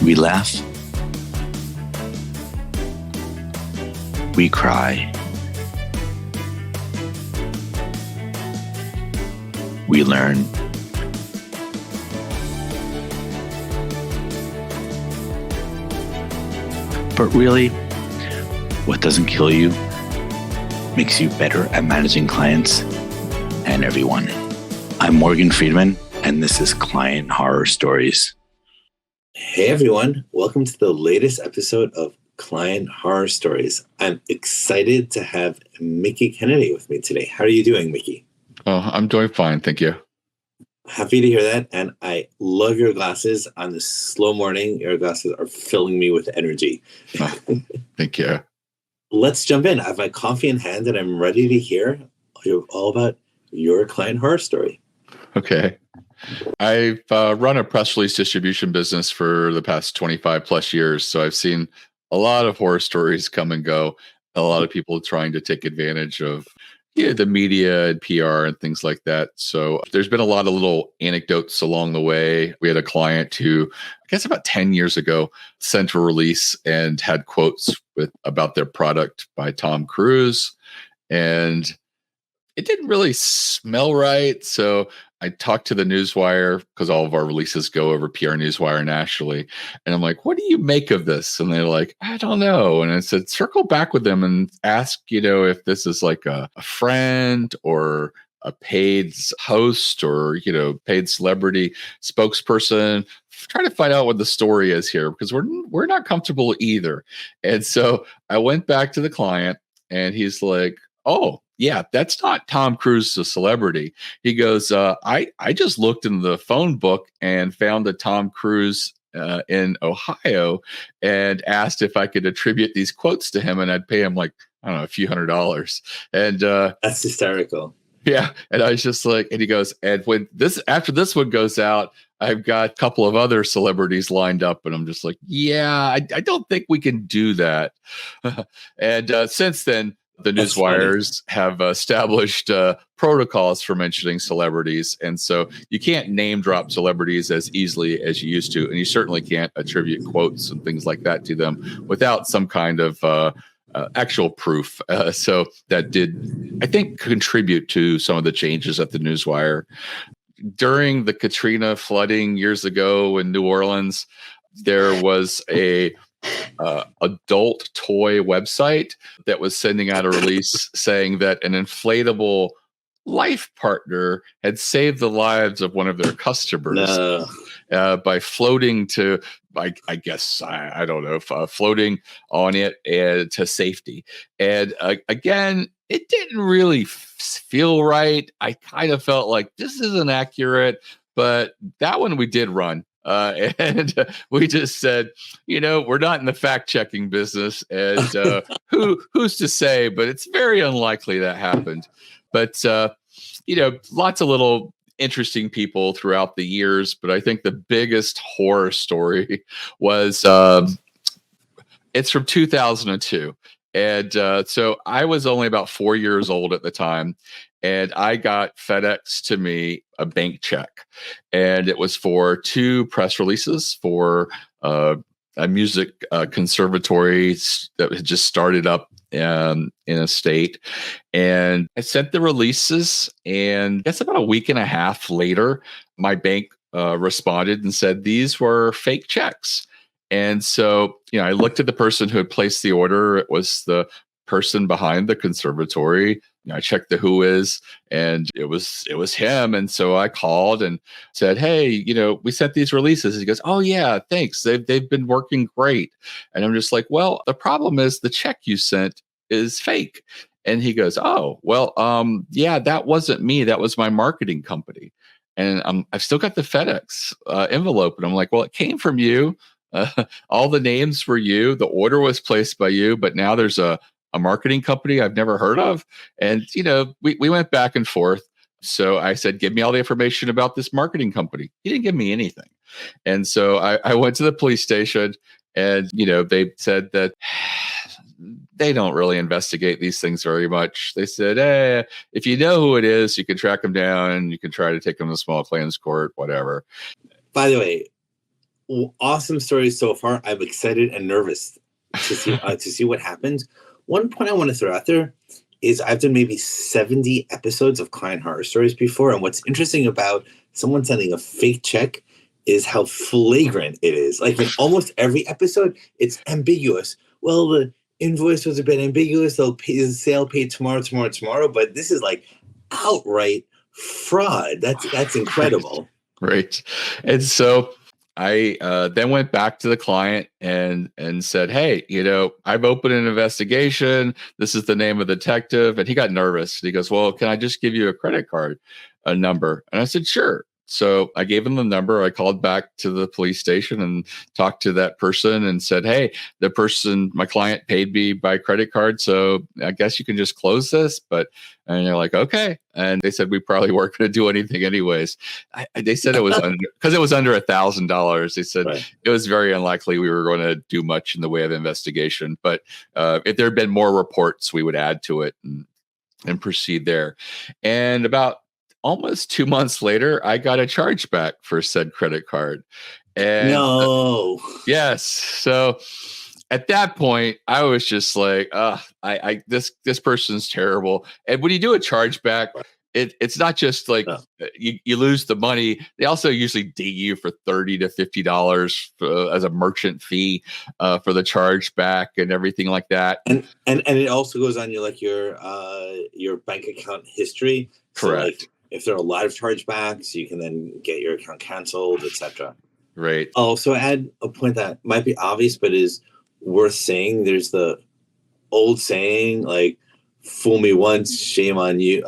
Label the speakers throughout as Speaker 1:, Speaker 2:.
Speaker 1: We laugh. We cry. We learn. But really, what doesn't kill you makes you better at managing clients and everyone. I'm Morgan Friedman, and this is Client Horror Stories.
Speaker 2: Hey everyone, welcome to the latest episode of Client Horror Stories. I'm excited to have Mickie Kennedy with me today. How are you doing, Mickie?
Speaker 3: Oh, I'm doing fine, thank you.
Speaker 2: Happy to hear that, and I love your glasses. On this slow morning, your glasses are filling me with energy.
Speaker 3: Oh, thank you.
Speaker 2: Let's jump in. I have my coffee in hand, and I'm ready to hear all about your client horror story.
Speaker 3: Okay. I've run a press release distribution business for the past 25 plus years, so I've seen a lot of horror stories come and go. A lot of people trying to take advantage of the media and PR and things like that. So there's been a lot of little anecdotes along the way. We had a client who, I guess about 10 years ago, sent a release and had quotes about their product by Tom Cruise. And it didn't really smell right. So I talked to the Newswire, because all of our releases go over PR Newswire nationally. And I'm like, what do you make of this? And they're like, I don't know. And I said, circle back with them and ask, if this is like a friend or a paid host or, paid celebrity spokesperson. Try to find out what the story is here, because we're not comfortable either. And so I went back to the client and he's like, oh, yeah, that's not Tom Cruise, the celebrity. He goes, I just looked in the phone book and found that Tom Cruise in Ohio and asked if I could attribute these quotes to him, and I'd pay him like, I don't know, a few $100s. And
Speaker 2: that's hysterical.
Speaker 3: Yeah. And I was just like, and he goes, and after this one goes out, I've got a couple of other celebrities lined up. And I'm just like, yeah, I don't think we can do that. And since then, the newswires have established protocols for mentioning celebrities. And so you can't name drop celebrities as easily as you used to. And you certainly can't attribute quotes and things like that to them without some kind of actual proof. So that did, I think, contribute to some of the changes at the Newswire. During the Katrina flooding years ago in New Orleans, there was a adult toy website that was sending out a release saying that an inflatable life partner had saved the lives of one of their customers by floating to, I guess, I don't know, floating on it and to safety. And again, it didn't really feel right. I kind of felt like this isn't accurate, but that one we did run. And we just said, we're not in the fact checking business, and who's to say? But it's very unlikely that happened. But lots of little interesting people throughout the years. But I think the biggest horror story was it's from 2002. And so I was only about 4 years old at the time, and I got FedEx to me a bank check, and it was for 2 press releases for a music conservatory that had just started up in a state. And I sent the releases, and I guess about a week and a half later, my bank responded and said these were fake checks. And so, I looked at the person who had placed the order. It was the person behind the conservatory. I checked the who is, and it was him. And so I called and said, hey, we sent these releases. He goes, oh yeah, thanks. They've been working great. And I'm just like, well, the problem is the check you sent is fake. And he goes, oh, well, yeah, that wasn't me. That was my marketing company. And I've still got the FedEx envelope. And I'm like, well, it came from you. All the names were you. The order was placed by you, but now there's a marketing company I've never heard of. And, we went back and forth. So I said, give me all the information about this marketing company. He didn't give me anything. And so I went to the police station, and, they said that they don't really investigate these things very much. They said, hey, if you know who it is, you can track them down. You can try to take them to small claims court, whatever.
Speaker 2: By the way, awesome stories so far. I'm excited and nervous to see what happens. One point I want to throw out there is I've done maybe 70 episodes of client horror stories before, and what's interesting about someone sending a fake check is how flagrant it is. Like in almost every episode, it's ambiguous. Well, the invoice was a bit ambiguous. They'll pay the sale paid tomorrow, but this is like outright fraud. That's incredible.
Speaker 3: Right. And so I then went back to the client and said, hey, I've opened an investigation. This is the name of the detective. And he got nervous. He goes, well, can I just give you a credit card number? And I said, sure. So I gave him the number. I called back to the police station and talked to that person and said, hey, my client paid me by credit card. So I guess you can just close this. And they're like, okay. And they said, we probably weren't going to do anything anyways. They said it was because it was under $1,000. They said It was very unlikely we were going to do much in the way of investigation. But if there had been more reports, we would add to it and proceed there. And about almost 2 months later, I got a chargeback for said credit card. And
Speaker 2: no.
Speaker 3: Yes. So at that point, I was just like, this person's terrible. And when you do a chargeback, it's not just like you lose the money. They also usually ding you for $30 to $50 as a merchant fee for the chargeback and everything like that.
Speaker 2: And it also goes on your bank account history.
Speaker 3: Correct.
Speaker 2: So if there are a lot of chargebacks, you can then get your account canceled, etc.
Speaker 3: Right.
Speaker 2: I'll also add a point that might be obvious, but is worth saying. There's the old saying, like, fool me once, shame on you.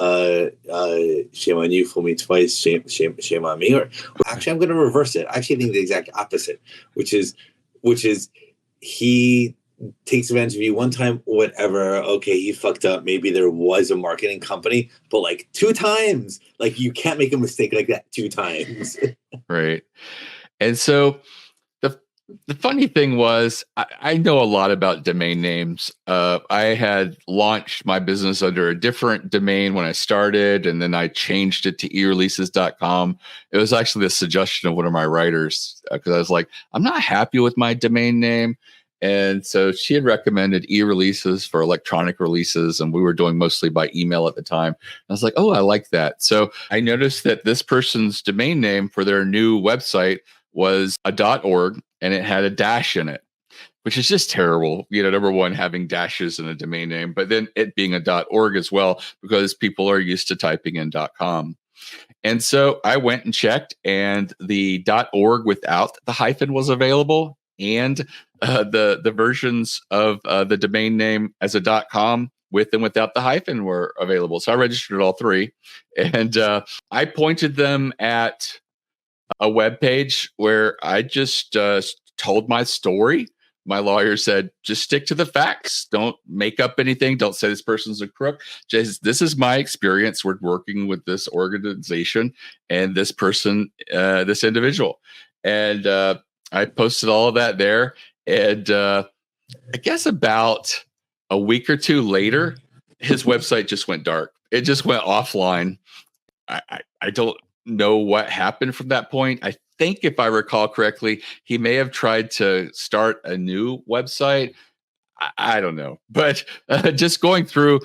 Speaker 2: Shame on you. Fool me twice, shame on me. Or actually, I'm going to reverse it. I actually think the exact opposite, which is he takes advantage of you one time, whatever. Okay, he fucked up. Maybe there was a marketing company, but like 2 times, like you can't make a mistake like that 2 times.
Speaker 3: Right. And so the funny thing was, I know a lot about domain names. I had launched my business under a different domain when I started, and then I changed it to ereleases.com. It was actually the suggestion of one of my writers because I was like, I'm not happy with my domain name. And so she had recommended e-releases for electronic releases, and we were doing mostly by email at the time. I was like, oh, I like that. So I noticed that this person's domain name for their new website was a .org, and it had a dash in it, which is just terrible. Number one, having dashes in a domain name, but then it being a .org as well, because people are used to typing in .com. And so I went and checked, and the .org without the hyphen was available, and the versions of the domain name as a .com with and without the hyphen were available. So I registered all 3, and I pointed them at a web page where I just told my story. My lawyer said, just stick to the facts. Don't make up anything. Don't say this person's a crook. Just, this is my experience. We're working with this organization and this person, this individual. And I posted all of that there. And I guess about a week or 2 later, his website just went dark. It just went offline. I don't know what happened from that point. I think if I recall correctly, he may have tried to start a new website. I don't know, but just going through,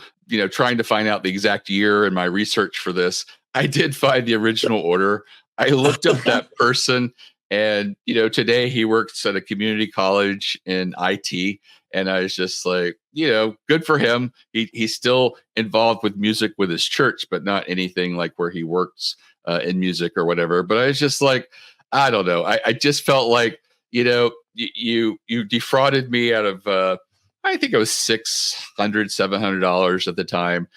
Speaker 3: trying to find out the exact year in my research for this, I did find the original order. I looked up that person, and today he works at a community college in IT. And I was just like, good for him. He's still involved with music with his church, but not anything like where he works in music or whatever. But I was just like, I don't know. I just felt like, you defrauded me out of, I think it was $600, $700 at the time.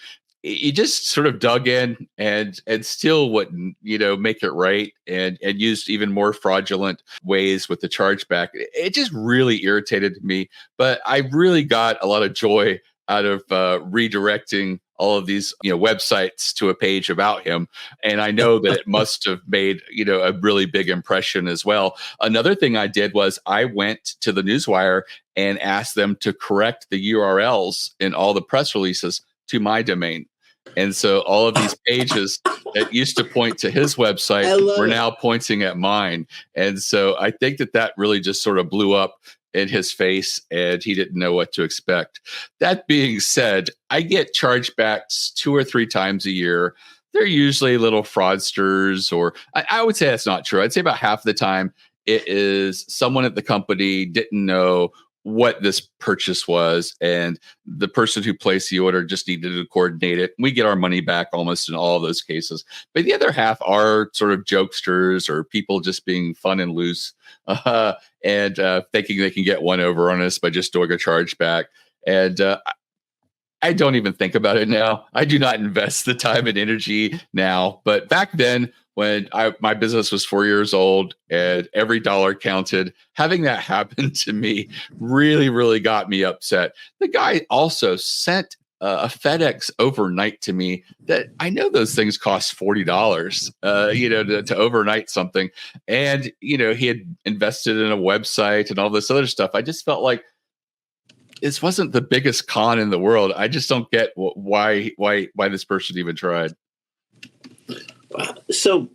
Speaker 3: You just sort of dug in and still wouldn't, make it right, and used even more fraudulent ways with the chargeback. It just really irritated me, but I really got a lot of joy out of redirecting all of these, websites to a page about him. And I know that it must have made, a really big impression as well. Another thing I did was I went to the Newswire and asked them to correct the URLs in all the press releases to my domain. And so all of these pages that used to point to his website were now pointing at mine. And so I think that really just sort of blew up in his face, and he didn't know what to expect. That being said, I get chargebacks 2 or 3 times a year. They're usually little fraudsters, or I would say that's not true. I'd say about half the time it is someone at the company didn't know what this purchase was, and the person who placed the order just needed to coordinate it. We get our money back almost in all of those cases. But the other half are sort of jokesters or people just being fun and loose, and thinking they can get one over on us by just doing a chargeback. And I don't even think about it now. I do not invest the time and energy now. But back then, when my business was 4 years old and every dollar counted, having that happen to me really, really got me upset. The guy also sent a FedEx overnight to me that I know those things cost $40, to overnight something. And, he had invested in a website and all this other stuff. I just felt like this wasn't the biggest con in the world. I just don't get why this person even tried.
Speaker 2: So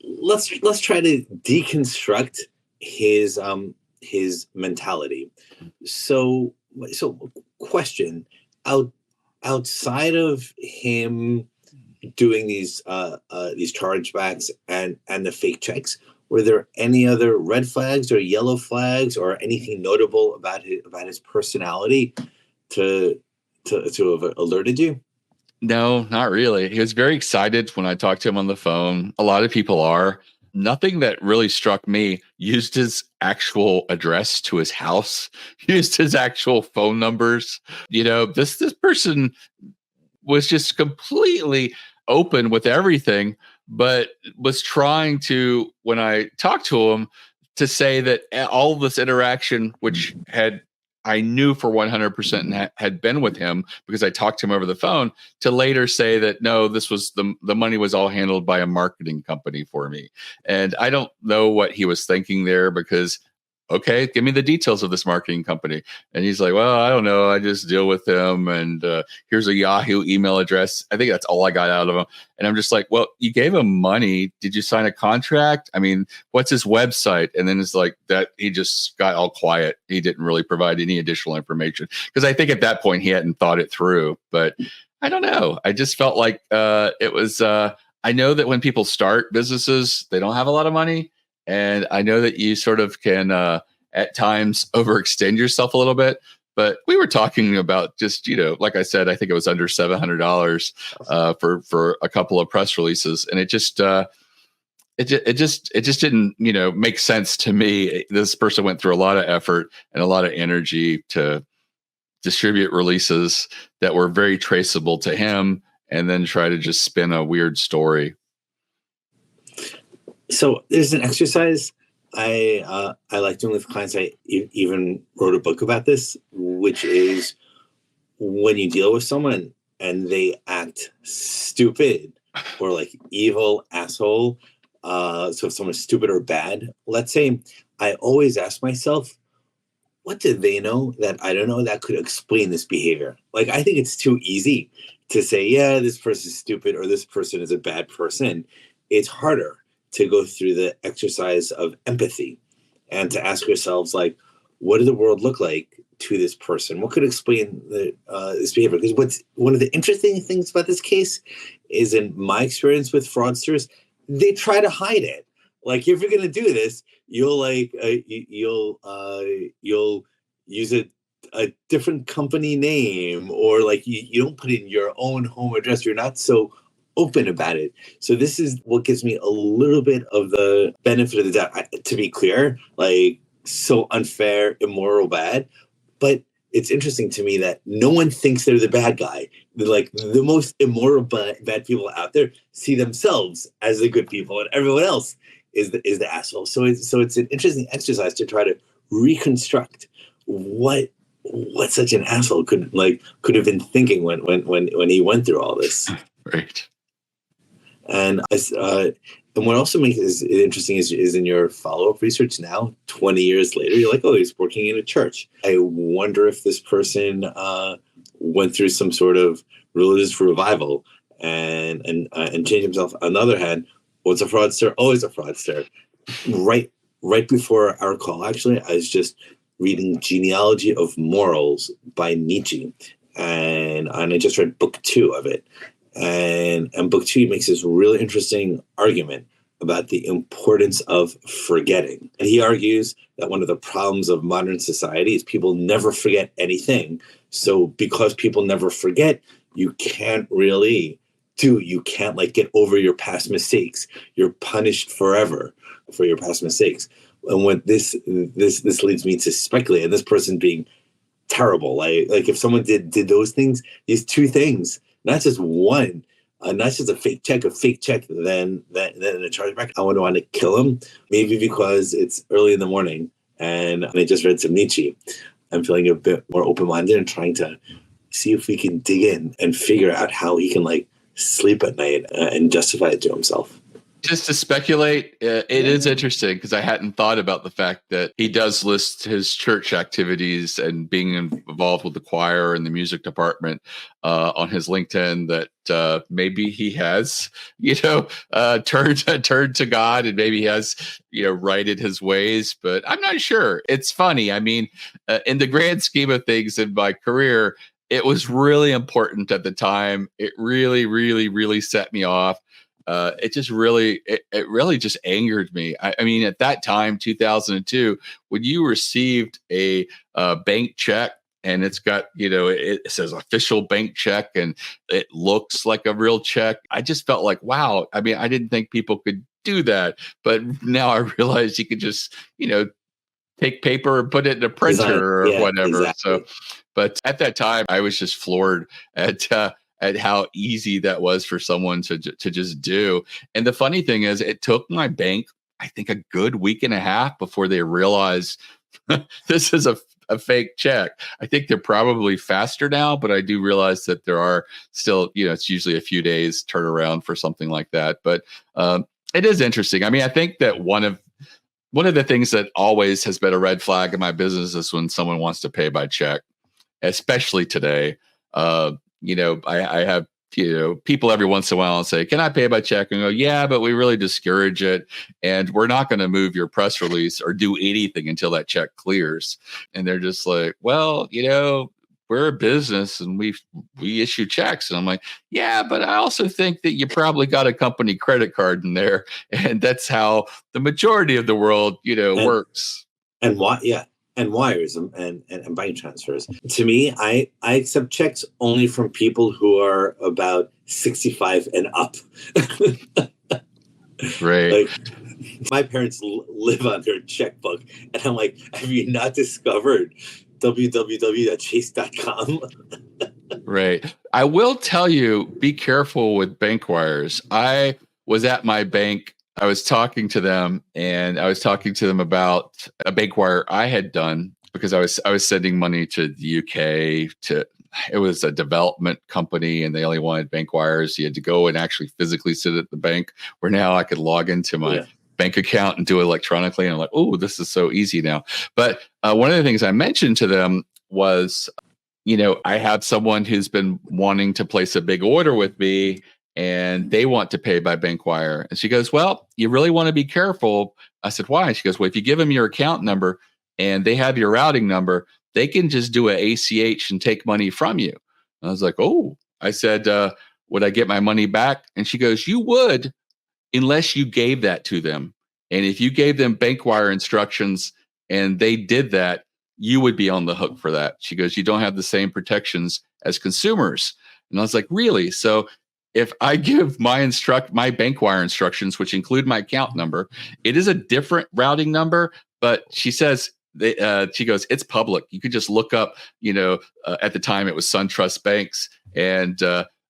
Speaker 2: let's try to deconstruct his mentality. So question, outside of him doing these chargebacks and the fake checks, were there any other red flags or yellow flags or anything notable about his personality to have alerted you?
Speaker 3: No, not really. He was very excited when I talked to him on the phone. A lot of people are. Nothing that really struck me. Used his actual address to his house, used his actual phone numbers. This person was just completely open with everything, but was trying to, when I talked to him, to say that all this interaction, which I knew for 100% had been with him because I talked to him over the phone, to later say that, no, this was the money was all handled by a marketing company for me. And I don't know what he was thinking there, because, okay, give me the details of this marketing company. And he's like, well, I don't know. I just deal with them. And here's a Yahoo email address. I think that's all I got out of him. And I'm just like, well, you gave him money. Did you sign a contract? I mean, what's his website? And then it's like that. He just got all quiet. He didn't really provide any additional information, because I think at that point he hadn't thought it through. But I don't know. I just felt like it was, I know that when people start businesses, they don't have a lot of money. And I know that you sort of can, at times, overextend yourself a little bit. But we were talking about just, like I said, I think it was under $700 for a couple of press releases, and it just didn't make sense to me. This person went through a lot of effort and a lot of energy to distribute releases that were very traceable to him, and then try to just spin a weird story.
Speaker 2: So there's an exercise I like doing with clients. I even wrote a book about this, which is when you deal with someone and they act stupid or like evil asshole. So if someone's stupid or bad, let's say, I always ask myself, what do they know that I don't know that could explain this behavior? Like, I think it's too easy to say, yeah, this person's stupid or this person is a bad person. It's harder to go through the exercise of empathy and to ask yourselves, like, what does the world look like to this person? What could explain this behavior? Because what's one of the interesting things about this case is, in my experience with fraudsters, they try to hide it. Like, if you're going to do this, you'll use a different company name, or like you don't put in your own home address. You're not so open about it. So this is what gives me a little bit of the benefit of the doubt. To be clear, like, so unfair, immoral, bad. But it's interesting to me that no one thinks they're the bad guy. Like, the most immoral bad people out there see themselves as the good people, and everyone else is the asshole. So it's an interesting exercise to try to reconstruct what such an asshole could have been thinking when he went through all this.
Speaker 3: Right.
Speaker 2: And what also makes it interesting is in your follow-up research now, 20 years later, you're like, oh, he's working in a church. I wonder if this person went through some sort of religious revival and change himself. On the other hand, what's a fraudster? Always a fraudster. Right before our call, actually, I was just reading Genealogy of Morals by Nietzsche, and I just read book 2 of it, and book 2 makes this really interesting argument about the importance of forgetting. And he argues that one of the problems of modern society is people never forget anything. So because people never forget, you can't like get over your past mistakes. You're punished forever for your past mistakes. And what this leads me to speculate, and this person being terrible, like if someone did those things, these 2 things, not just one, not just a fake check, then a chargeback. I want to kill him, maybe because it's early in the morning and I just read some Nietzsche. I'm feeling a bit more open-minded and trying to see if we can dig in and figure out how he can like sleep at night and justify it to himself.
Speaker 3: Just to speculate, it is interesting because I hadn't thought about the fact that he does list his church activities and being involved with the choir and the music department on his LinkedIn, that maybe he has, turned to God, and maybe he has, righted his ways, but I'm not sure. It's funny. I mean, in the grand scheme of things in my career, it was really important at the time. It really, really, really set me off. It really just angered me. I mean, at that time, 2002, when you received a bank check and it's got, it says official bank check and it looks like a real check, I just felt like, wow. I mean, I didn't think people could do that, but now I realize you could just, take paper and put it in a printer or whatever. Exactly. So, but at that time, I was just floored at how easy that was for someone to just do. And the funny thing is, it took my bank, I think, a good week and a half before they realized this is a fake check. I think they're probably faster now, but I do realize that there are still, it's usually a few days turnaround for something like that. But it is interesting. I mean, I think that one of the things that always has been a red flag in my business is when someone wants to pay by check, especially today. I have, people every once in a while say, can I pay by check? And go, yeah, but we really discourage it. And we're not going to move your press release or do anything until that check clears. And they're just like, well, we're a business and we issue checks. And I'm like, yeah, but I also think that you probably got a company credit card in there. And that's how the majority of the world, works.
Speaker 2: And why? Yeah. And wires and bank transfers. To me, I accept checks only from people who are about 65 and up.
Speaker 3: Right.
Speaker 2: Like, my parents live on their checkbook. And I'm like, have you not discovered www.chase.com?
Speaker 3: Right. I will tell you, be careful with bank wires. I was at my bank. I was talking to them about a bank wire I had done because I was sending money to the UK it was a development company and they only wanted bank wires. You had to go and actually physically sit at the bank, where now I could log into my bank account and do it electronically. And I'm like, oh, this is so easy now. But one of the things I mentioned to them was, I have someone who's been wanting to place a big order with me, and they want to pay by bank wire. And she goes, well, you really want to be careful. I said, why? She goes, well, if you give them your account number and they have your routing number, they can just do a ACH and take money from you. And I was like, oh, I said, would I get my money back? And she goes, you would, unless you gave that to them. And if you gave them bank wire instructions and they did that, you would be on the hook for that. She goes, you don't have the same protections as consumers. And I was like, really? So if I give my bank wire instructions, which include my account number, it is a different routing number. But she says, she goes, it's public. You could just look up, at the time it was SunTrust Banks, and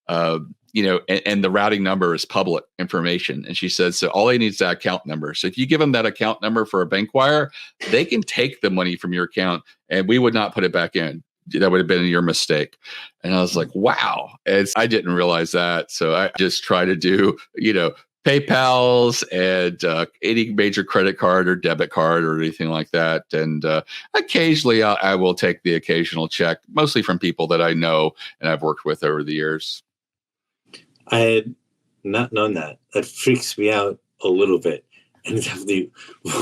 Speaker 3: and the routing number is public information. And she says, so all they need is that account number. So if you give them that account number for a bank wire, they can take the money from your account and we would not put it back in. That would have been your mistake. And I was like, wow. And I didn't realize that. So I just try to do, PayPal's and any major credit card or debit card or anything like that. And occasionally I will take the occasional check, mostly from people that I know and I've worked with over the years.
Speaker 2: I had not known that. That freaks me out a little bit. And it definitely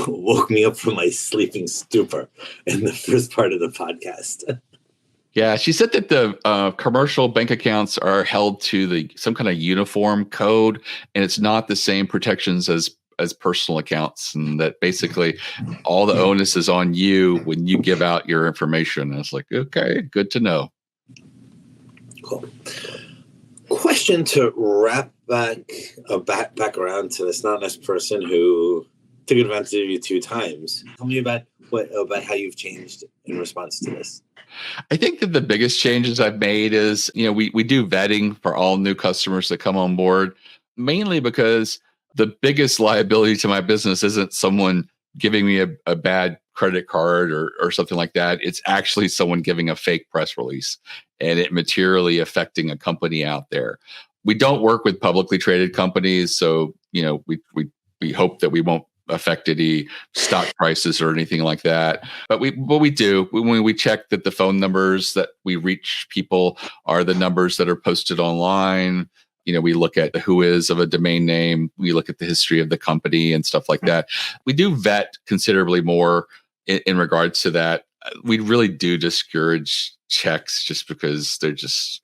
Speaker 2: woke me up from my sleeping stupor in the first part of the podcast.
Speaker 3: Yeah, she said that the commercial bank accounts are held to some kind of uniform code, and it's not the same protections as personal accounts, and that basically all the onus is on you when you give out your information. And it's like, okay, good to know.
Speaker 2: Cool. Question to wrap back around to this anonymous person who took advantage of you 2 times. Tell me about how you've changed in response to this.
Speaker 3: I think that the biggest changes I've made is, we do vetting for all new customers that come on board, mainly because the biggest liability to my business isn't someone giving me a bad credit card or something like that. It's actually someone giving a fake press release and it materially affecting a company out there. We don't work with publicly traded companies, so we hope that we won't affect any stock prices or anything like that. But we do when we check that the phone numbers that we reach people are the numbers that are posted online. We look at the who is of a domain name. We look at the history of the company and stuff like that. We do vet considerably more in regards to that. We really do discourage checks just because they're just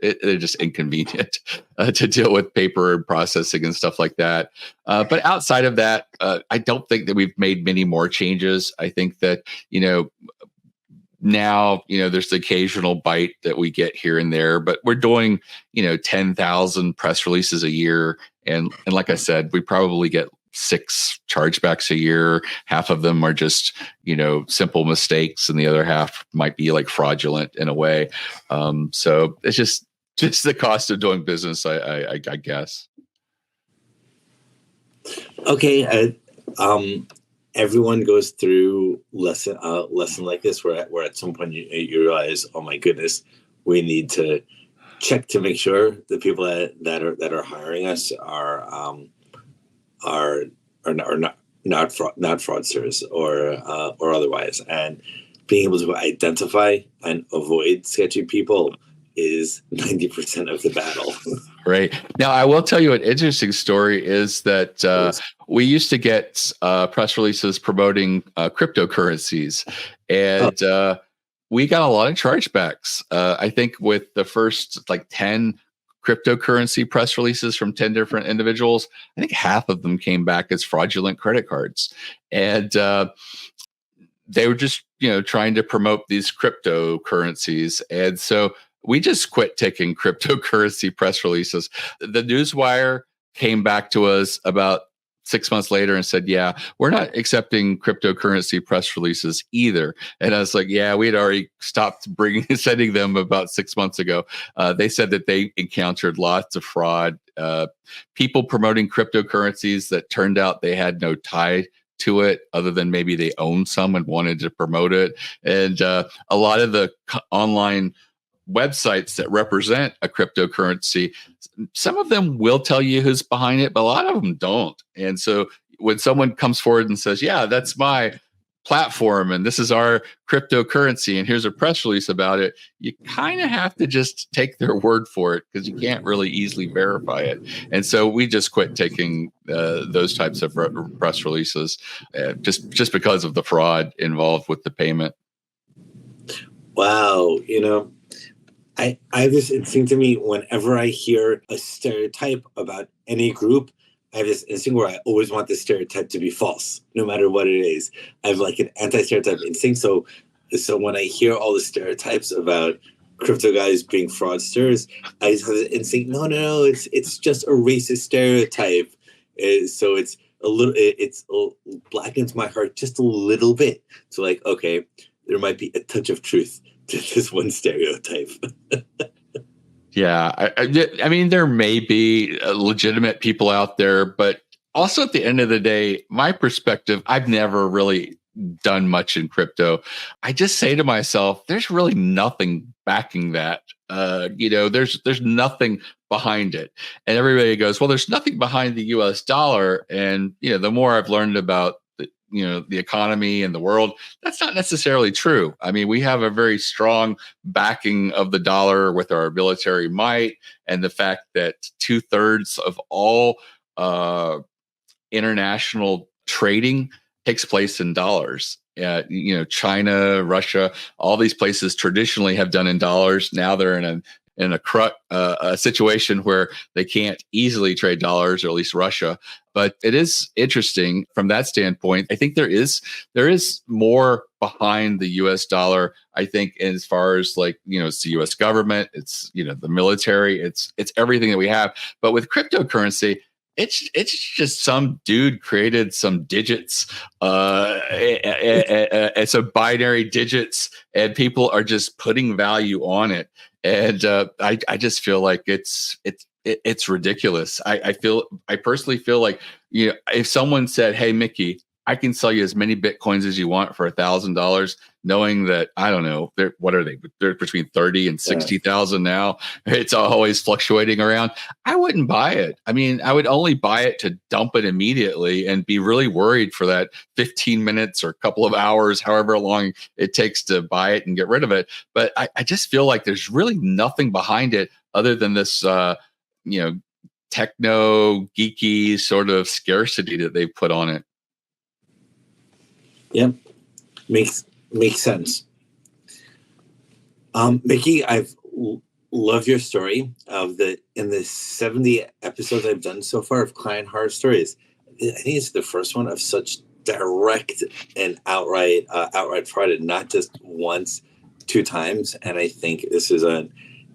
Speaker 3: inconvenient to deal with paper and processing and stuff like that. But outside of that, I don't think that we've made many more changes. I think that, now, there's the occasional bite that we get here and there, but we're doing, 10,000 press releases a year. And like I said, we probably get 6 chargebacks a year. Half of them are just, simple mistakes, and the other half might be like fraudulent in a way. So it's just the cost of doing business, I guess.
Speaker 2: Okay. Everyone goes through lesson like this, where at some point you realize, oh my goodness, we need to check to make sure the people that are hiring us are not fraudsters or otherwise, and being able to identify and avoid sketchy people is 90% of the battle.
Speaker 3: Right. Now, I will tell you an interesting story is that we used to get press releases promoting cryptocurrencies, and we got a lot of chargebacks. I think with the first 10 cryptocurrency press releases from 10 different individuals, I think half of them came back as fraudulent credit cards. And they were just, trying to promote these cryptocurrencies. And so we just quit taking cryptocurrency press releases. The Newswire came back to us about 6 months later and said, yeah, we're not accepting cryptocurrency press releases either. And I was like, yeah, we had already stopped sending them about 6 months ago. They said that they encountered lots of fraud, people promoting cryptocurrencies that turned out they had no tie to it other than maybe they owned some and wanted to promote it. And a lot of the online websites that represent a cryptocurrency, some of them will tell you who's behind it, but a lot of them don't. And so when someone comes forward and says, yeah, that's my platform and this is our cryptocurrency and here's a press release about it, you kind of have to just take their word for it because you can't really easily verify it. And so we just quit taking those types of press releases just because of the fraud involved with the payment.
Speaker 2: Wow. I have this instinct to me whenever I hear a stereotype about any group, I have this instinct where I always want the stereotype to be false, no matter what it is. I have an anti-stereotype instinct. So when I hear all the stereotypes about crypto guys being fraudsters, I just have this instinct, no, it's just a racist stereotype. So it blackens my heart just a little bit. So okay, there might be a touch of truth to this one stereotype.
Speaker 3: Yeah, I mean, there may be legitimate people out there, but also at the end of the day, my perspective, I've never really done much in crypto, I just say to myself, there's really nothing backing that. There's nothing behind it. And everybody goes, well, there's nothing behind the US dollar. And, the more I've learned about the economy and the world, that's not necessarily true. I mean, we have a very strong backing of the dollar with our military might, and the fact that 2/3 of all international trading takes place in dollars. China, Russia, all these places traditionally have done in dollars. Now they're in a situation where they can't easily trade dollars, or at least Russia. But it is interesting from that standpoint. I think there is more behind the U.S. dollar. I think as far as it's the U.S. government, it's the military, it's everything that we have. But with cryptocurrency, it's just some dude created some digits, and some binary digits, and people are just putting value on it. And I just feel like it's ridiculous. I personally feel like, if someone said, "Hey, Mickie, I can sell you as many Bitcoins as you want for $1,000, knowing that, I don't know, what are they? They're between 30 and 60,000 now. It's always fluctuating around. I wouldn't buy it. I mean, I would only buy it to dump it immediately and be really worried for that 15 minutes or a couple of hours, however long it takes to buy it and get rid of it. But I just feel like there's really nothing behind it other than this, techno geeky sort of scarcity that they put on it.
Speaker 2: Yep, makes sense. Mickie, I've loved your story in the 70 episodes I've done so far of client horror stories. I think it's the first one of such direct and outright fraud, and not just once, 2 times. And I think this is an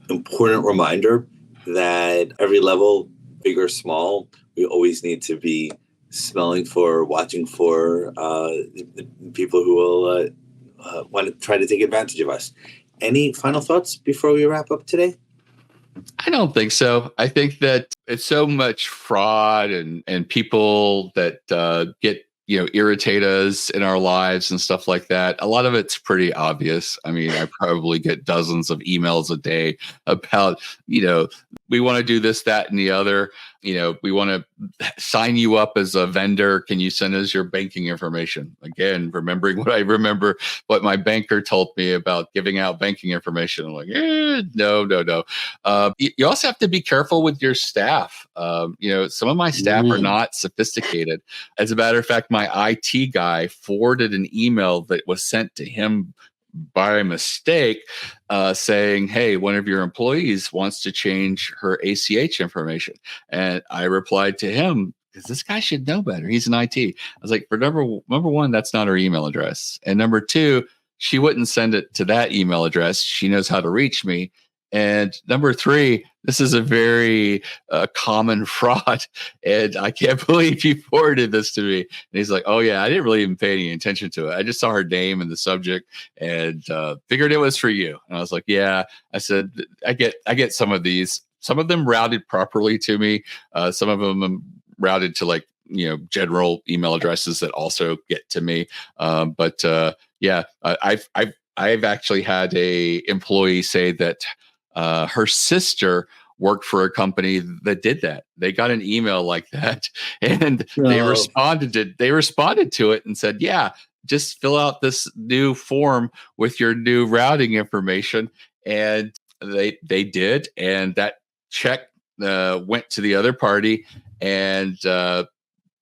Speaker 2: important reminder that every level, big or small, we always need to be smelling for, watching for the people who will want to try to take advantage of us. Any final thoughts before we wrap up today?
Speaker 3: I don't think so. I think that it's so much fraud and people that get irritate us in our lives and stuff like that. A lot of it's pretty obvious. I mean, I probably get dozens of emails a day about, we want to do this, that, and the other. We want to sign you up as a vendor. Can you send us your banking information? Again, remembering what my banker told me about giving out banking information. I'm like, no. You also have to be careful with your staff. Some of my staff are not sophisticated. As a matter of fact, my IT guy forwarded an email that was sent to him by mistake, saying, "Hey, one of your employees wants to change her ACH information." And I replied to him, because this guy should know better. He's in IT. I was like, for number one, that's not her email address. And number 2, she wouldn't send it to that email address. She knows how to reach me. And number 3, this is a very common fraud. And I can't believe he forwarded this to me. And he's like, "Oh yeah, I didn't really even pay any attention to it. I just saw her name in the subject and figured it was for you." And I was like, "Yeah." I said, I get some of these. Some of them routed properly to me. Some of them routed to general email addresses that also get to me. But I've actually had a employee say that her sister worked for a company that did that. They got an email like that, and they responded to it and said, "Yeah, just fill out this new form with your new routing information." And they did, and that check went to the other party. And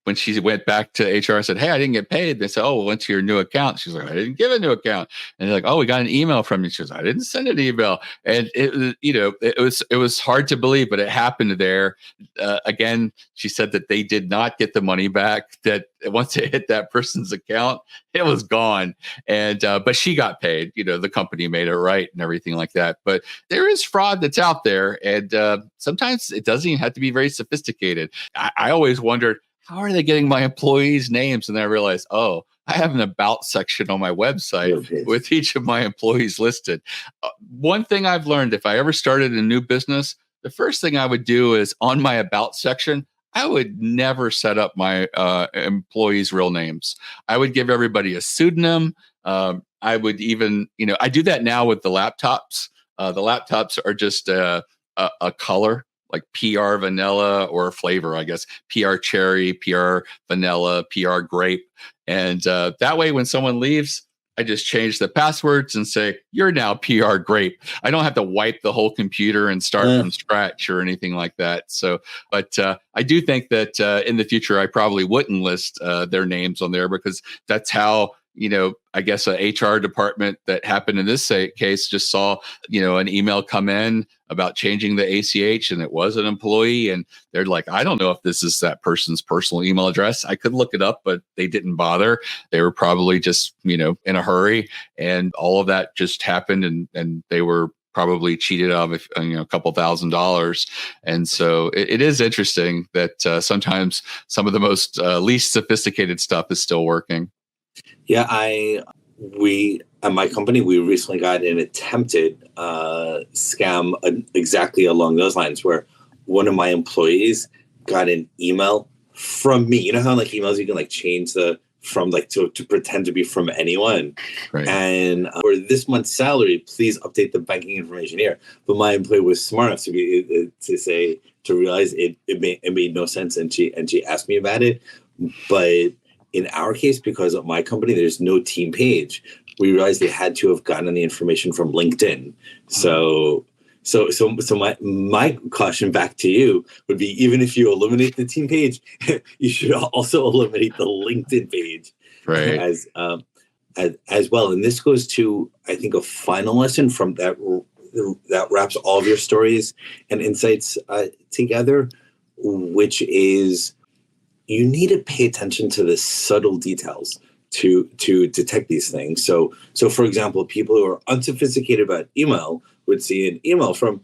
Speaker 3: when she went back to HR and said, "Hey, I didn't get paid," they said, "Oh, it went to your new account." She's like, "I didn't give a new account." And they're like, "Oh, we got an email from you." She goes, "I didn't send an email." And it was hard to believe, but it happened there. Again, she said that they did not get the money back, that once it hit that person's account, it was gone. And but she got paid. The company made it right and everything like that. But there is fraud that's out there, and sometimes it doesn't even have to be very sophisticated. I always wondered, how are they getting my employees' names? And then I realized, I have an about section on my website with each of my employees listed. One thing I've learned, if I ever started a new business, the first thing I would do is, on my about section, I would never set up my employees' real names. I would give everybody a pseudonym. I would even, I do that now with the laptops. The laptops are just a color, like PR vanilla, or a flavor, I guess. PR cherry, PR vanilla, PR grape. And that way, when someone leaves, I just change the passwords and say, you're now PR grape. I don't have to wipe the whole computer and start from scratch or anything like that. So, but I do think that in the future, I probably wouldn't list their names on there, because that's how, I guess a HR department that happened in this case just saw, an email come in about changing the ACH, and it was an employee, and they're like, I don't know if this is that person's personal email address. I could look it up, but they didn't bother. They were probably just, in a hurry, and all of that just happened, and they were probably cheated out of a couple $1,000s. And so it is interesting that sometimes some of the most least sophisticated stuff is still working.
Speaker 2: Yeah, we at my company, we recently got an attempted scam exactly along those lines, where one of my employees got an email from me. You know how like emails you can like change the from like to pretend to be from anyone,
Speaker 3: right?
Speaker 2: And for this month's salary, please update the banking information here. But my employee was smart enough to realize it made no sense, and she asked me about it, but. In our case, because of my company, there's no team page. We realized they had to have gotten the information from LinkedIn. So my caution back to you would be, even if you eliminate the team page, you should also eliminate the LinkedIn page,
Speaker 3: right?
Speaker 2: As well. And this goes to, I think, a final lesson from that wraps all of your stories and insights together, which is, you need to pay attention to the subtle details to detect these things. So for example, people who are unsophisticated about email would see an email from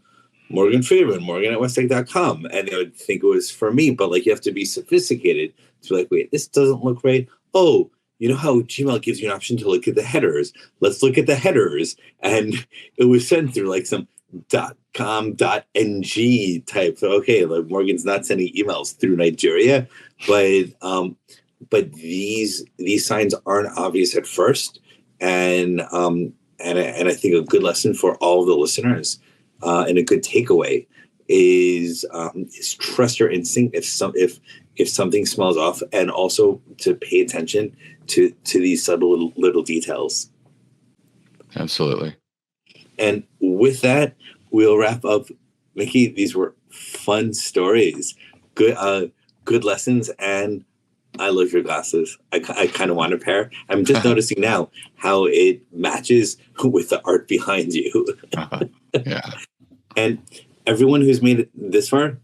Speaker 2: Morgan Friedman, Morgan@Westtech.com, and they would think it was for me. But like, you have to be sophisticated to be like, wait, this doesn't look right. Oh, you know how Gmail gives you an option to look at the headers? Let's look at the headers. And it was sent through like some .com.ng type. So okay, like Morgan's not sending emails through Nigeria, but these signs aren't obvious at first, and I think a good lesson for all of the listeners and a good takeaway is trust your instinct if something smells off, and also to pay attention to these subtle little details.
Speaker 3: Absolutely.
Speaker 2: And with that, we'll wrap up. Mickie, these were fun stories, good lessons, and I love your glasses. I kind of want a pair. I'm just noticing now how it matches with the art behind you.
Speaker 3: Yeah.
Speaker 2: And everyone who's made it this far,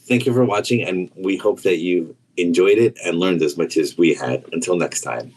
Speaker 2: thank you for watching, and we hope that you enjoyed it and learned as much as we had. Until next time.